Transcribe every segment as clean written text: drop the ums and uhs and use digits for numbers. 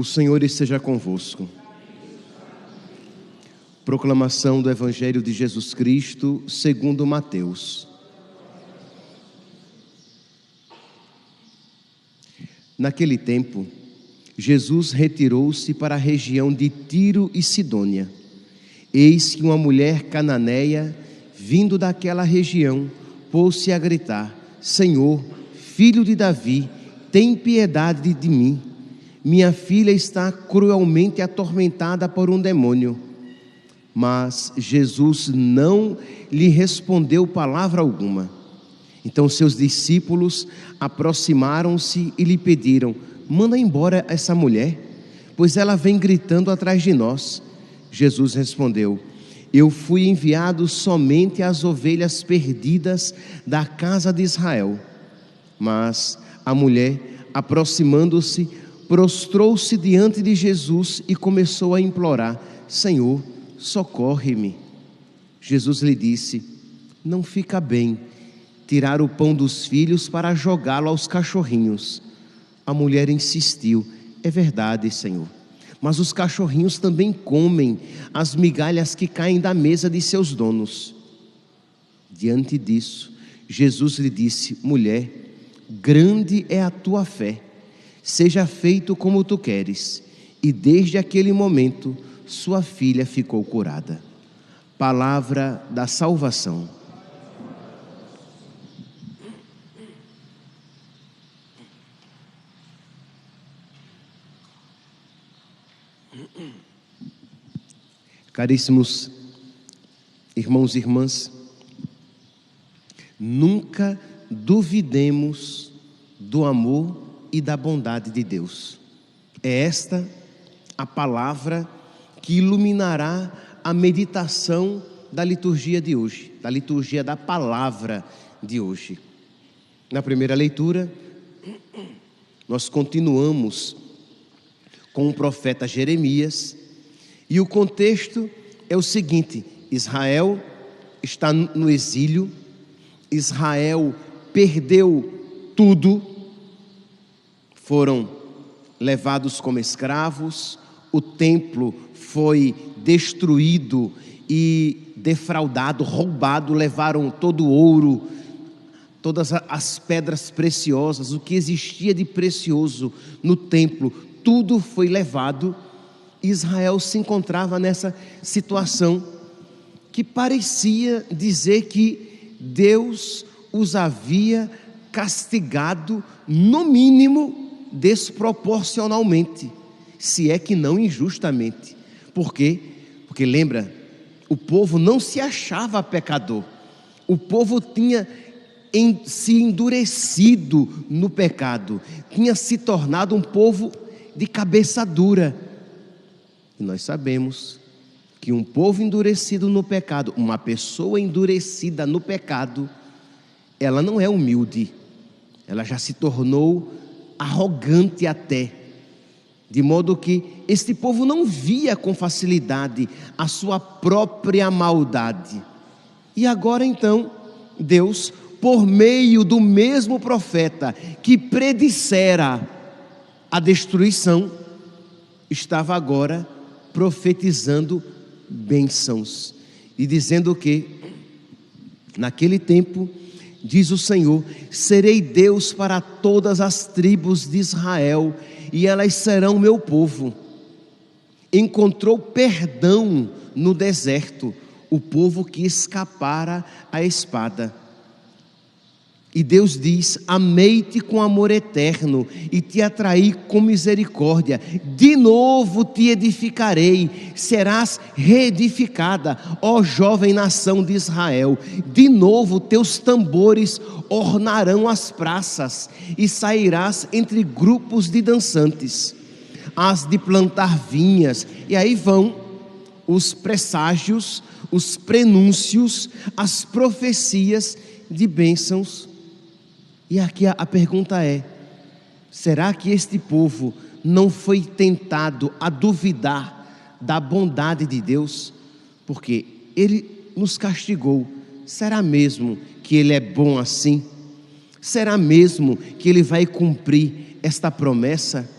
O Senhor esteja convosco. Proclamação do Evangelho de Jesus Cristo, segundo Mateus. Naquele tempo, Jesus retirou-se para a região de Tiro e Sidônia. Eis que uma mulher cananeia, vindo daquela região, pôs-se a gritar: Senhor, filho de Davi, tem piedade de mim. Minha filha está cruelmente atormentada por um demônio. Mas Jesus não lhe respondeu palavra alguma. Então seus discípulos aproximaram-se e lhe pediram: manda embora essa mulher, pois ela vem gritando atrás de nós. Jesus respondeu: eu fui enviado somente às ovelhas perdidas da casa de Israel. Mas a mulher, aproximando-se, prostrou-se diante de Jesus e começou a implorar: Senhor, socorre-me. Jesus lhe disse: não fica bem tirar o pão dos filhos para jogá-lo aos cachorrinhos. A mulher insistiu: é verdade, Senhor, mas os cachorrinhos também comem as migalhas que caem da mesa de seus donos. Diante disso, Jesus lhe disse: mulher, grande é a tua fé, seja feito como tu queres. E desde aquele momento sua filha ficou curada. Palavra da salvação. Caríssimos irmãos e irmãs, nunca duvidemos do amor e da bondade de Deus. É esta a palavra que iluminará a meditação da liturgia de hoje, da liturgia da palavra de hoje. Na primeira leitura, nós continuamos com o profeta Jeremias, e o contexto é o seguinte: Israel está no exílio, Israel perdeu tudo, foram levados como escravos, o templo foi destruído e defraudado, roubado, levaram todo o ouro, todas as pedras preciosas, o que existia de precioso no templo, tudo foi levado. Israel se encontrava nessa situação que parecia dizer que Deus os havia castigado, no mínimo, desproporcionalmente, se é que não injustamente. Por quê? Porque lembra, o povo não se achava pecador, o povo tinha se endurecido no pecado, tinha se tornado um povo de cabeça dura. E nós sabemos que um povo endurecido no pecado, uma pessoa endurecida no pecado, ela não é humilde, ela já se tornou arrogante até, de modo que este povo não via com facilidade a sua própria maldade. E agora então, Deus, por meio do mesmo profeta que predissera a destruição, estava agora profetizando bênçãos e dizendo que naquele tempo, diz o Senhor, serei Deus para todas as tribos de Israel e elas serão meu povo. Encontrou perdão no deserto o povo que escapara à espada. E Deus diz: amei-te com amor eterno e te atraí com misericórdia, de novo te edificarei, serás reedificada, ó jovem nação de Israel. De novo teus tambores ornarão as praças e sairás entre grupos de dançantes. Hás de plantar vinhas. E aí vão os presságios, os prenúncios, as profecias de bênçãos. E aqui a pergunta é: será que este povo não foi tentado a duvidar da bondade de Deus? Porque Ele nos castigou. Será mesmo que Ele é bom assim? Será mesmo que Ele vai cumprir esta promessa?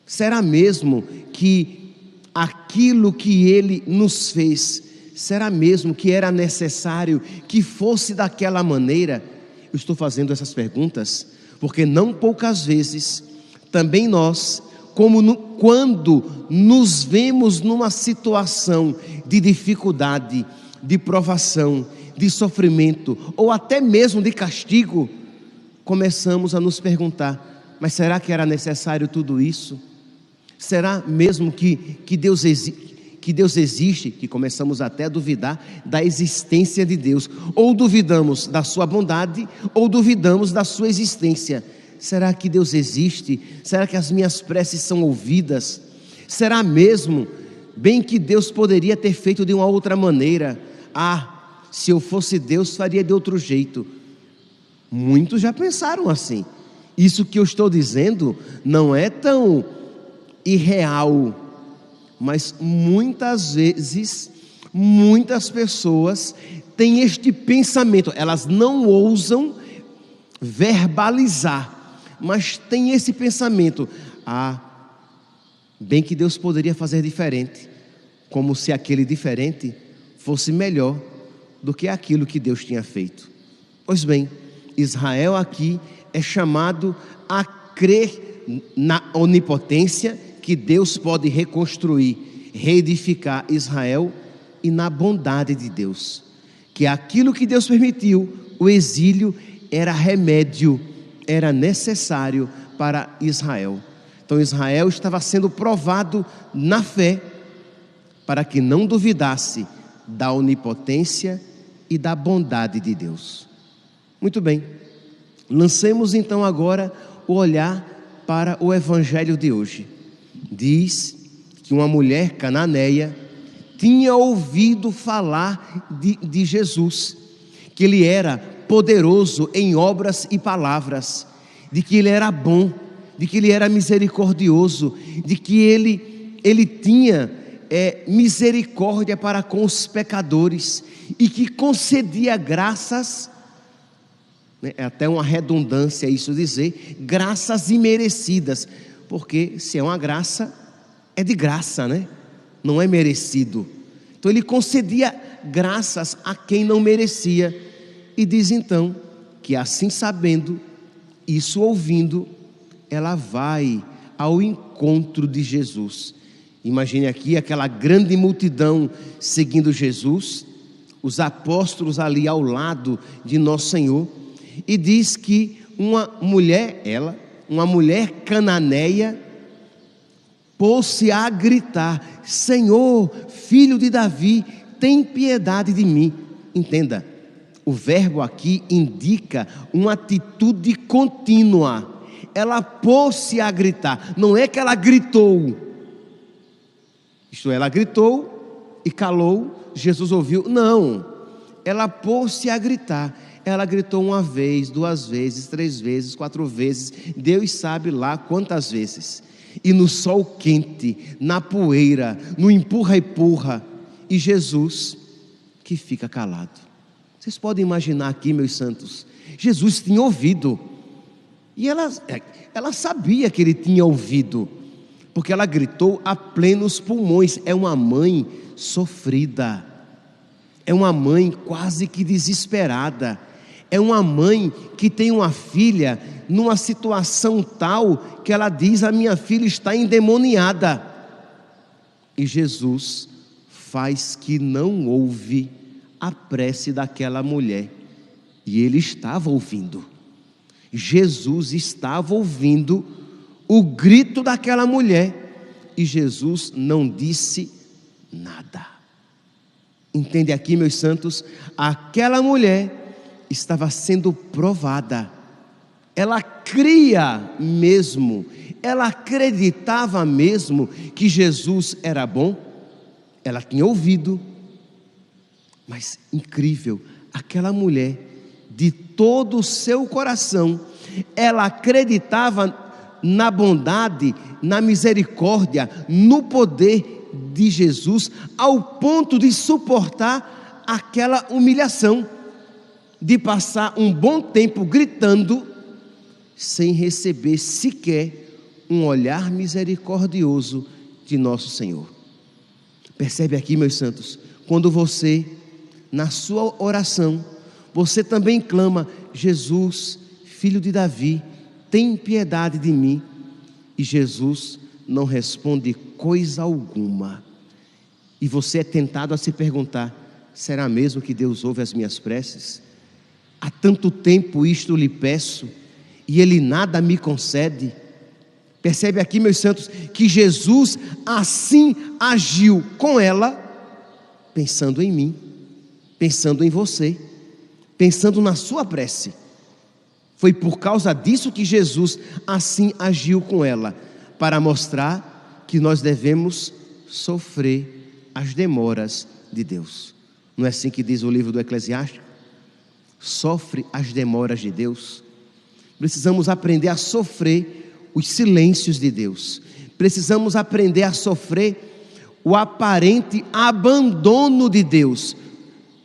Será mesmo que aquilo que Ele nos fez, será mesmo que era necessário que fosse daquela maneira? Eu estou fazendo essas perguntas porque não poucas vezes também nós, quando nos vemos numa situação de dificuldade, de provação, de sofrimento ou até mesmo de castigo, começamos a nos perguntar: mas será que era necessário tudo isso? Será mesmo que Deus existe? Que começamos até a duvidar da existência de Deus, ou duvidamos da sua bondade, ou duvidamos da sua existência. Será que Deus existe? Será que as minhas preces são ouvidas? Será mesmo bem que Deus poderia ter feito de uma outra maneira? Se eu fosse Deus, faria de outro jeito. Muitos já pensaram assim. Isso que eu estou dizendo não é tão irreal, mas muitas vezes, muitas pessoas têm este pensamento. Elas não ousam verbalizar, mas têm esse pensamento: bem que Deus poderia fazer diferente, como se aquele diferente fosse melhor do que aquilo que Deus tinha feito. Pois bem, Israel aqui é chamado a crer na onipotência, que Deus pode reconstruir, reedificar Israel, e na bondade de Deus, que aquilo que Deus permitiu, o exílio, era remédio, era necessário para Israel. Então Israel estava sendo provado na fé, para que não duvidasse da onipotência e da bondade de Deus. Muito bem, lancemos então agora o olhar para o evangelho de hoje. Diz que uma mulher cananeia tinha ouvido falar de Jesus, que Ele era poderoso em obras e palavras, de que Ele era bom, de que Ele era misericordioso, de que Ele tinha misericórdia para com os pecadores, e que concedia graças, é até uma redundância isso dizer, graças imerecidas, porque se é uma graça, é de graça, né? Não é merecido. Então Ele concedia graças a quem não merecia. E diz então que, assim sabendo, isso ouvindo, ela vai ao encontro de Jesus. Imagine aqui aquela grande multidão seguindo Jesus, os apóstolos ali ao lado de Nosso Senhor, e diz que uma mulher cananeia, pôs-se a gritar: Senhor, filho de Davi, tem piedade de mim. Entenda, o verbo aqui indica uma atitude contínua. Ela pôs-se a gritar, não é que ela gritou. Isto é, ela gritou e calou, Jesus ouviu. Não, ela pôs-se a gritar. Ela gritou uma vez, 2 vezes, 3 vezes, 4 vezes, Deus sabe lá quantas vezes. E no sol quente, na poeira, no empurra-empurra, e Jesus que fica calado. Vocês podem imaginar aqui, meus santos, Jesus tinha ouvido, e ela sabia que Ele tinha ouvido, porque ela gritou a plenos pulmões. É uma mãe sofrida, é uma mãe quase que desesperada, é uma mãe que tem uma filha numa situação tal que ela diz: a minha filha está endemoniada. E Jesus faz que não ouve a prece daquela mulher. E Ele estava ouvindo. Jesus estava ouvindo o grito daquela mulher, e Jesus não disse nada. Entende aqui, meus santos? Aquela mulher estava sendo provada. Ela cria mesmo, ela acreditava mesmo que Jesus era bom. Ela tinha ouvido, mas incrível, aquela mulher, de todo o seu coração, ela acreditava na bondade, na misericórdia, no poder de Jesus, ao ponto de suportar aquela humilhação, de passar um bom tempo gritando, sem receber sequer um olhar misericordioso de nosso Senhor. Percebe aqui, meus santos, quando você, na sua oração, você também clama: Jesus, filho de Davi, tem piedade de mim. E Jesus não responde coisa alguma. E você é tentado a se perguntar: será mesmo que Deus ouve as minhas preces? Há tanto tempo isto lhe peço, e Ele nada me concede. Percebe aqui, meus santos, que Jesus assim agiu com ela, pensando em mim, pensando em você, pensando na sua prece. Foi por causa disso que Jesus assim agiu com ela, para mostrar que nós devemos sofrer as demoras de Deus. Não é assim que diz o livro do Eclesiástico? Sofre as demoras de Deus. Precisamos aprender a sofrer os silêncios de Deus. Precisamos aprender a sofrer o aparente abandono de Deus,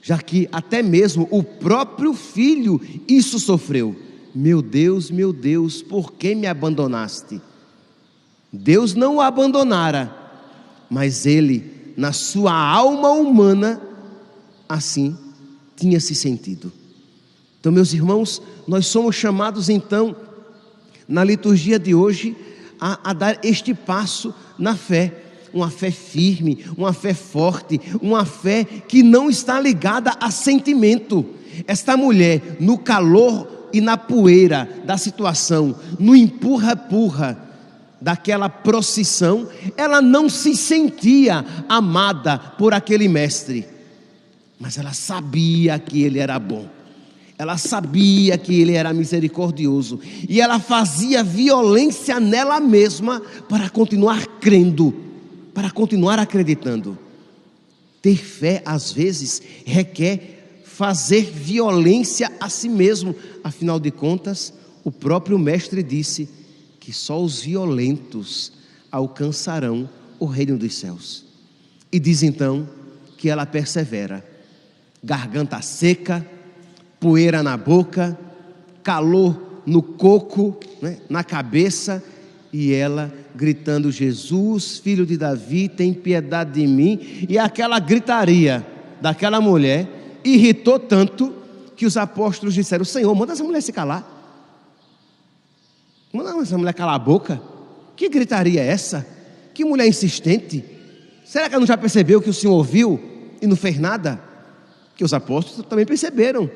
já que até mesmo o próprio Filho isso sofreu. Meu Deus, por que me abandonaste? Deus não o abandonara, mas Ele, na sua alma humana, assim tinha se sentido. Então, meus irmãos, nós somos chamados então, na liturgia de hoje, a dar este passo na fé. Uma fé firme, uma fé forte, uma fé que não está ligada a sentimento. Esta mulher, no calor e na poeira da situação, no empurra-empurra daquela procissão, ela não se sentia amada por aquele mestre, mas ela sabia que ele era bom. Ela sabia que ele era misericordioso, e ela fazia violência nela mesma para continuar crendo, para continuar acreditando. Ter fé às vezes requer fazer violência a si mesmo. Afinal de contas, o próprio mestre disse que só os violentos alcançarão o reino dos céus. E diz então que ela persevera, garganta seca, poeira na boca, calor no coco, né, na cabeça, e ela gritando: Jesus, filho de Davi, tem piedade de mim. E aquela gritaria daquela mulher irritou tanto que os apóstolos disseram: Senhor, manda essa mulher se calar, manda essa mulher calar a boca. Que gritaria é essa? Que mulher insistente. Será que ela não já percebeu que o Senhor ouviu e não fez nada? Que os apóstolos também perceberam.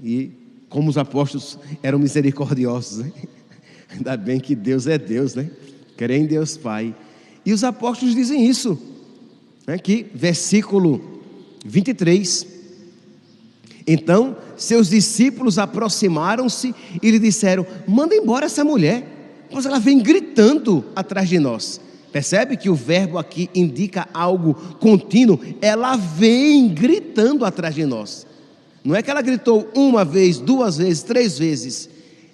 E como os apóstolos eram misericordiosos, né? Ainda bem que Deus é Deus, né? Crê em Deus Pai. E os apóstolos dizem isso, né? Aqui, versículo 23. Então seus discípulos aproximaram-se e lhe disseram: manda embora essa mulher, pois ela vem gritando atrás de nós. Percebe que o verbo aqui indica algo contínuo. Ela vem gritando atrás de nós. Não é que ela gritou uma vez, duas vezes, três vezes.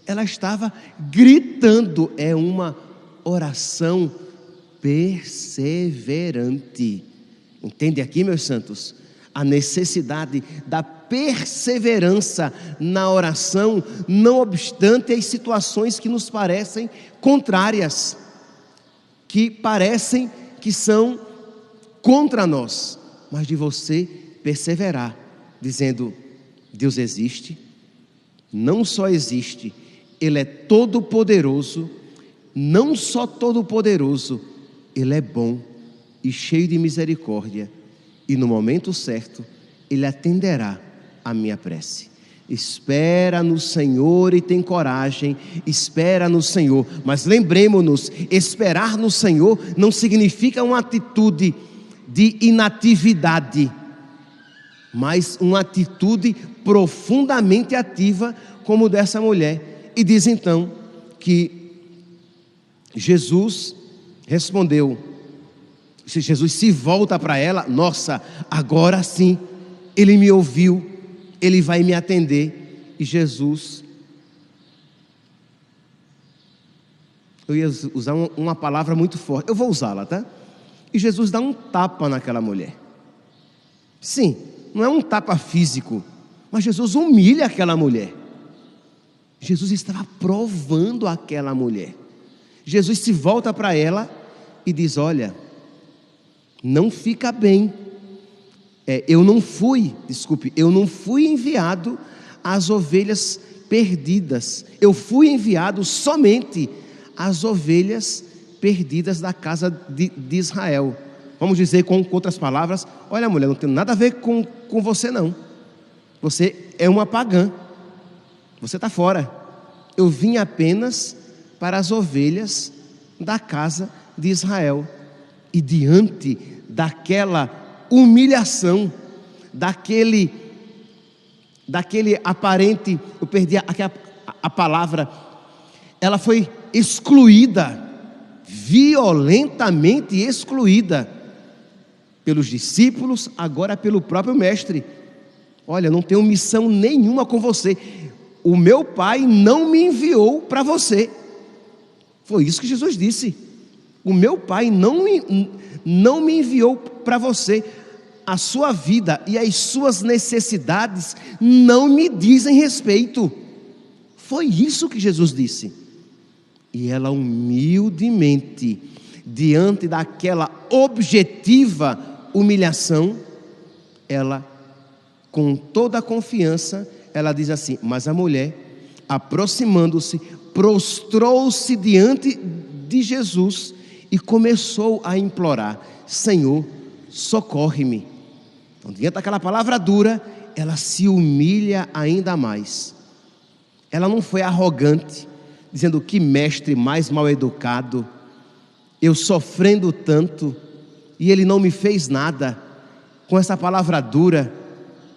Ela estava gritando. É uma oração perseverante. Entende aqui, meus santos? A necessidade da perseverança na oração, não obstante as situações que nos parecem contrárias, que parecem que são contra nós, mas de você perseverar, dizendo: Deus existe, não só existe, Ele é todo poderoso, não só todo poderoso, Ele é bom e cheio de misericórdia, e no momento certo Ele atenderá a minha prece. Espera no Senhor e tem coragem, espera no Senhor. Mas lembremos-nos, esperar no Senhor não significa uma atitude de inatividade, mas uma atitude profundamente ativa, como dessa mulher. E diz então que Jesus respondeu, se Jesus se volta para ela: nossa, agora sim, Ele me ouviu, Ele vai me atender. E Jesus, eu ia usar uma palavra muito forte, eu vou usá-la, tá? E Jesus dá um tapa naquela mulher. Sim, não é um tapa físico, mas Jesus humilha aquela mulher. Jesus estava provando aquela mulher. Jesus se volta para ela e diz: olha, não fica bem. Eu não fui enviado às ovelhas perdidas. Eu fui enviado somente às ovelhas perdidas da casa de Israel. Vamos dizer com outras palavras: olha, mulher, não tem nada a ver com você não. Você é uma pagã. Você está fora. Eu vim apenas para as ovelhas da casa de Israel. E diante daquela humilhação, daquele aparente, eu perdi a palavra, ela foi excluída, violentamente excluída pelos discípulos, agora pelo próprio mestre. Olha, não tenho missão nenhuma com você, o meu pai não me enviou para você. Foi isso que Jesus disse: o meu pai não me enviou para você. A sua vida e as suas necessidades não me dizem respeito. Foi isso que Jesus disse. E ela humildemente, diante daquela objetiva humilhação, ela, com toda a confiança, ela diz assim: mas a mulher, aproximando-se, prostrou-se diante de Jesus e começou a implorar: Senhor, socorre-me. Então, diante daquela palavra dura, ela se humilha ainda mais. Ela não foi arrogante, dizendo: que mestre mais mal educado, eu sofrendo tanto e ele não me fez nada. Com essa palavra dura,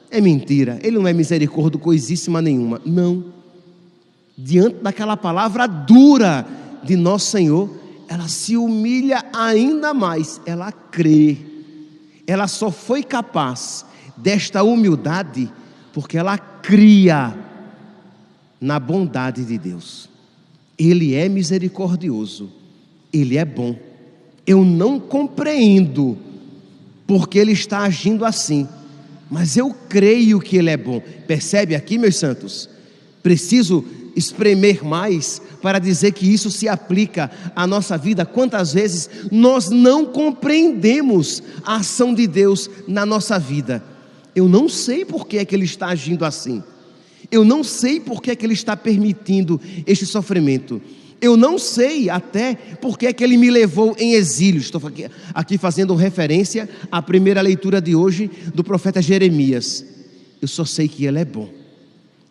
é mentira, ele não é misericórdia coisíssima nenhuma. Não, diante daquela palavra dura de nosso Senhor, ela se humilha ainda mais. Ela crê. Ela só foi capaz desta humildade porque ela cria na bondade de Deus. Ele é misericordioso, Ele é bom. Eu não compreendo porque Ele está agindo assim, mas eu creio que Ele é bom. Percebe aqui, meus santos? Preciso espremer mais para dizer que isso se aplica à nossa vida. Quantas vezes nós não compreendemos a ação de Deus na nossa vida? Eu não sei por que é que Ele está agindo assim. Eu não sei por que é que Ele está permitindo este sofrimento. Eu não sei até por que é que Ele me levou em exílio. Estou aqui fazendo referência à primeira leitura de hoje do profeta Jeremias. Eu só sei que Ele é bom.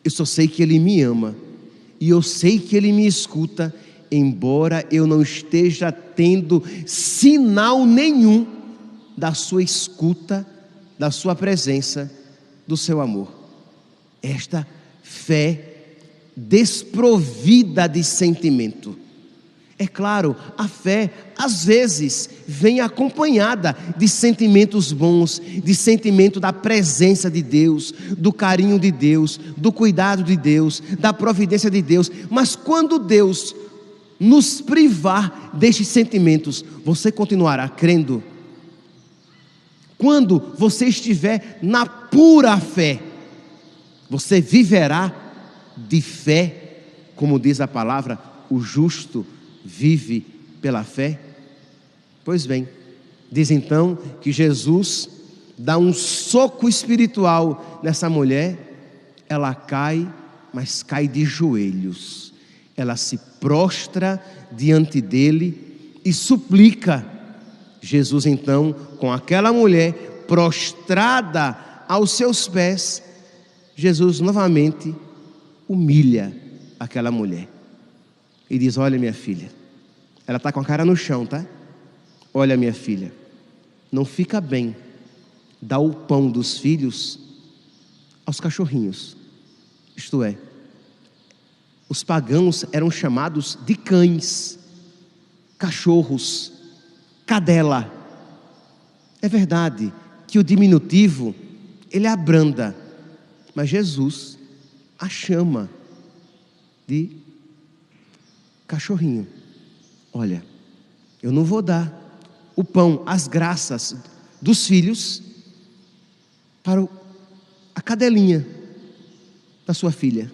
Eu só sei que Ele me ama. E eu sei que Ele me escuta, embora eu não esteja tendo sinal nenhum da sua escuta, da sua presença, do seu amor. Esta fé desprovida de sentimento. É claro, a fé às vezes vem acompanhada de sentimentos bons, de sentimento da presença de Deus, do carinho de Deus, do cuidado de Deus, da providência de Deus. Mas quando Deus nos privar destes sentimentos, você continuará crendo? Quando você estiver na pura fé, você viverá de fé, como diz a palavra, o justo vive pela fé? Pois bem, diz então que Jesus dá um soco espiritual nessa mulher. Ela cai, mas cai de joelhos. Ela se prostra diante dele e suplica. Jesus então, com aquela mulher prostrada aos seus pés, Jesus novamente humilha aquela mulher e diz: olha, minha filha, ela está com a cara no chão, tá? Olha, minha filha, não fica bem dar o pão dos filhos aos cachorrinhos. Isto é, os pagãos eram chamados de cães, cachorros, cadela. É verdade que o diminutivo, ele abranda, mas Jesus a chama de cachorrinho. Olha, eu não vou dar o pão, as graças dos filhos para a cadelinha da sua filha,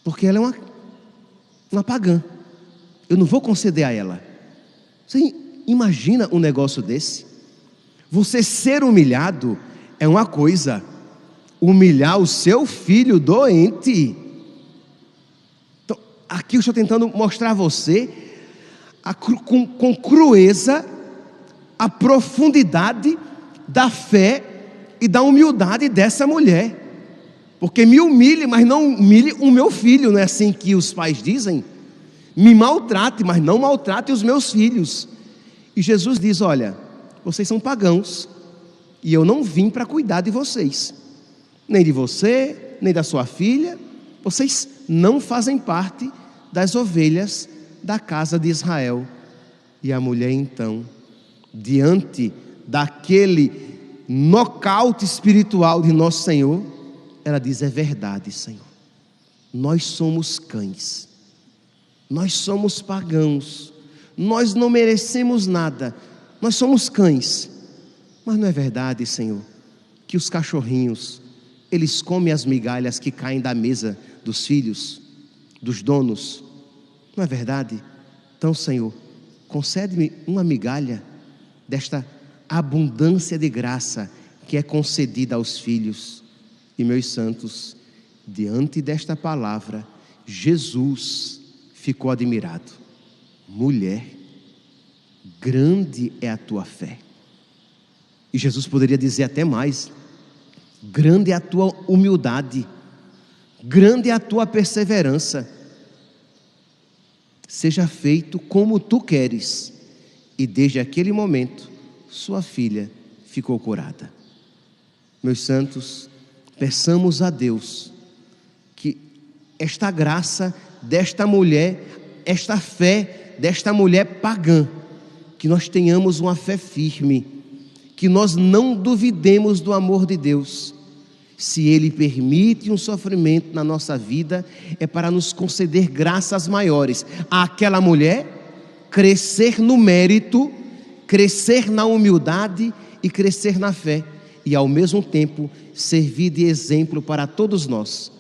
porque ela é uma pagã. eu não vou conceder a ela. Você imagina um negócio desse? Você ser humilhado é uma coisa, humilhar o seu filho doente. Então, aqui eu estou tentando mostrar a você, com crueza, a profundidade da fé e da humildade dessa mulher. Porque me humilhe, mas não humilhe o meu filho, não é assim que os pais dizem? Me maltrate, mas não maltrate os meus filhos. E Jesus diz: olha, vocês são pagãos, e eu não vim para cuidar de vocês, nem de você, nem da sua filha. Vocês não fazem parte das ovelhas da casa de Israel. E a mulher então, diante daquele nocaute espiritual de nosso Senhor, ela diz: é verdade, Senhor, nós somos cães, nós somos pagãos, nós não merecemos nada, nós somos cães. Mas não é verdade, Senhor, que os cachorrinhos, eles comem as migalhas que caem da mesa dos filhos, dos donos? Não é verdade? Então, Senhor, concede-me uma migalha desta abundância de graça que é concedida aos filhos. E, meus santos, diante desta palavra, Jesus ficou admirado. Mulher, grande é a tua fé. E Jesus poderia dizer até mais: grande é a tua humildade, grande é a tua perseverança. Seja feito como tu queres. E desde aquele momento, sua filha ficou curada. Meus santos, peçamos a Deus que esta graça desta mulher, esta fé desta mulher pagã, que nós tenhamos uma fé firme, que nós não duvidemos do amor de Deus. Se Ele permite um sofrimento na nossa vida, é para nos conceder graças maiores. Aquela mulher crescer no mérito, crescer na humildade e crescer na fé, e ao mesmo tempo servir de exemplo para todos nós.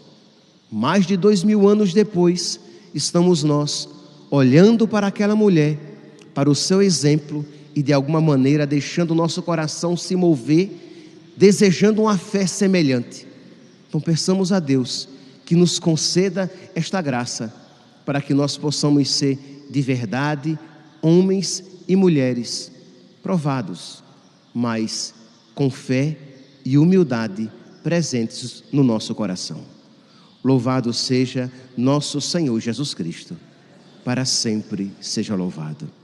Mais de 2000 anos depois, estamos nós olhando para aquela mulher, para o seu exemplo, e de alguma maneira deixando o nosso coração se mover, desejando uma fé semelhante. Então peçamos a Deus que nos conceda esta graça, para que nós possamos ser de verdade homens e mulheres provados, mas com fé e humildade presentes no nosso coração. Louvado seja nosso Senhor Jesus Cristo, para sempre seja louvado.